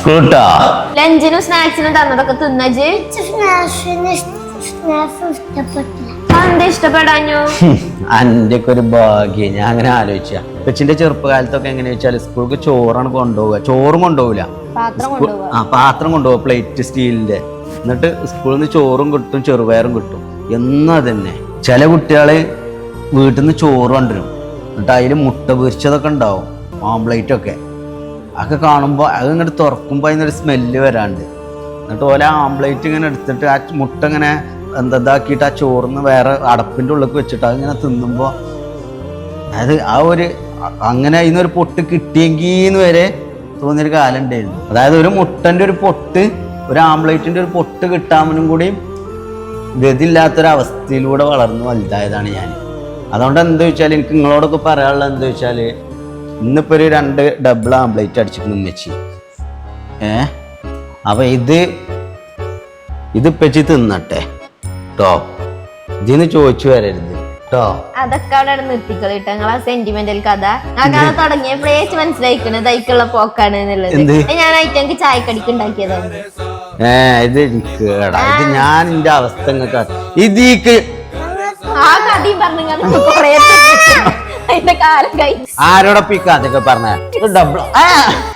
ഫ്രൂട്ടാ ലഞ്ചിനും സ്നാക്സിനും തന്നതൊക്കെ തിന്നജ് എന്താ ഇഷ്ടപ്പെടാഞ്ഞു? അന്റെ ഒക്കെ ഒരു ഭാഗ്യം. ഞാൻ അങ്ങനെ ആലോചിച്ച കൊച്ചിന്റെ ചെറുപ്പകാലത്തൊക്കെ എങ്ങനെയാ വെച്ചാൽ സ്കൂൾക്ക് ചോറാണ് കൊണ്ടുപോവുക. ചോറും കൊണ്ടുപോകില്ല, പാത്രം കൊണ്ടുപോകുക, പ്ലേറ്റ് സ്റ്റീലിന്റെ. എന്നിട്ട് സ്കൂളിൽ നിന്ന് ചോറും കിട്ടും, ചെറുപയറും കിട്ടും. എന്നാ തന്നെ ചില കുട്ടികള് വീട്ടിൽ നിന്ന് ചോറ് കൊണ്ടുവരും. എന്നിട്ട് അതിൽ മുട്ട പൊരിച്ചതൊക്കെ ഉണ്ടാവും, ഓംപ്ലേറ്റ് ഒക്കെ. അതൊക്കെ കാണുമ്പോൾ അത് ഇങ്ങോട്ട് തുറക്കുമ്പോൾ അതിനൊരു സ്മെല്ല് വരാണ്ട്. എന്നിട്ട് ഓല ആംപ്ലേറ്റ് ഇങ്ങനെ എടുത്തിട്ട് ആ മുട്ട ഇങ്ങനെ ഇതാക്കിയിട്ട് ആ ചോറിന്ന് വേറെ അടപ്പിൻ്റെ ഉള്ളിൽ വെച്ചിട്ട് അതിങ്ങനെ തിന്നുമ്പോൾ അത് ആ ഒരു അങ്ങനെ അതിനൊരു പൊട്ട് കിട്ടിയെങ്കിന്ന് വരെ തോന്നിയൊരു കാലം ഉണ്ടായിരുന്നു. അതായത് ഒരു മുട്ടൻ്റെ ഒരു പൊട്ട്, ഒരു ആംപ്ലേറ്റിൻ്റെ ഒരു പൊട്ട് കിട്ടാനും കൂടി ഗതിയില്ലാത്തൊരവസ്ഥയിലൂടെ വളർന്നു വലുതായതാണ് ഞാൻ. അതുകൊണ്ട് എന്താ വെച്ചാൽ എനിക്ക് നിങ്ങളോടൊക്കെ പറയാനുള്ളത് എന്താ വെച്ചാൽ, ഇന്നിപ്പോൾ ഒരു 2 ഡബിൾ ആംപ്ലേറ്റ് അടിച്ചിട്ട് വെച്ച് അപ്പം ഇതിപ്പച്ചി തിന്നട്ടെ കേട്ടോ, ഇതിന്ന് ചോദിച്ചു വരരുത് കേട്ടോ. അതൊക്കെ അവിടെ നിർത്തിക്കളിട്ട് നിങ്ങളാ സെന്റിമെന്റൽ കഥ ആ കഥ തുടങ്ങിയപ്പോഴേ മനസ്സിലായിക്കണത് ദൈക്കുള്ള പോക്കാണ് എന്നുള്ളത്. ഞാൻ ഐറ്റങ്ങൾക്ക് ചായക്കടിക്ക് ഉണ്ടാക്കിയതാണ്. ഇത് ഇത് ഞാൻ എന്റെ അവസ്ഥ ഇതീക്ക് ആ കഥയും പറഞ്ഞു കൊറേ അതിന്റെ കാലം കഴിഞ്ഞു. ആരോടൊപ്പം ഈ കഥയൊക്കെ പറഞ്ഞ ഡബിൾ